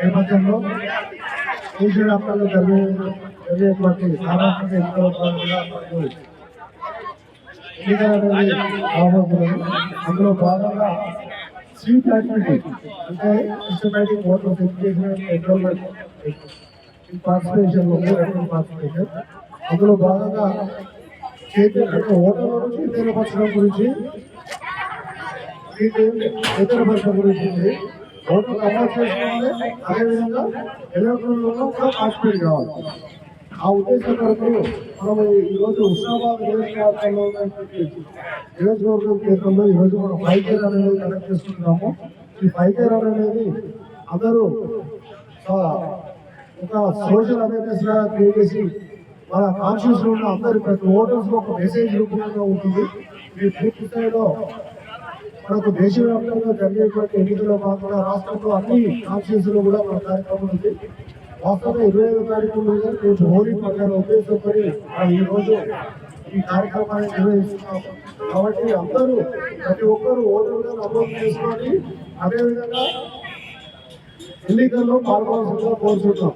నేపథ్యంలో దేశవ్యాప్తంగా జరిగేటువంటి సార్వత్రిక ఎన్నికల భాగంగా అందులో భాగంగా స్వీట్ యాక్టివిటీ అంటే systematic voter verification enrolment participation participation అందులో భాగంగా ఓటర్లను చైతన్యపరచడం గురించి చైతన్యపరచడం గురించి ఓటర్ అమలు చేసుకోవాలి. అదేవిధంగా ఎలక్ట్రల్లో కూడా పార్టిసిపేట్ కావాలి. ఆ ఉద్దేశం కొరకు మనం ఈరోజు హుస్నాబాద్ నియోజకవర్గం కేంద్రంలో ఈరోజు మనం 5K రన్ అనేది కండక్ట్ చేసుకుంటున్నాము. ఈ 5K రన్ అనేది అందరూ ఒక సోషల్ అవేర్నెస్ గా క్రియేట్ చేసి మన కాన్షియస్ లో ఉన్న అందరి ప్రతి ఓటర్స్ ఒక మెసేజ్ రూపంగా ఉంటుంది. ఈ పూర్తి స్థాయిలో మనకు దేశవ్యాప్తంగా జరిగేటువంటి ఎన్నికల్లో భాగంగా రాష్ట్రంలో అన్ని కాన్షియస్ లో కూడా మన కార్యక్రమం ఉంది. వాస్తవంగా 25వ తారీఖు రేపు హోలీ పండుగ ఉద్దేశపడి ఈ రోజు ఈ కార్యక్రమాన్ని నిర్వహిస్తున్నాం. కాబట్టి అందరూ ప్రతి ఒక్కరూ ఓటర్గా నమోదు చేసుకొని అదేవిధంగా ఎన్నికల్లో పాల్గొనాల్సిందిగా కోరుతున్నాం.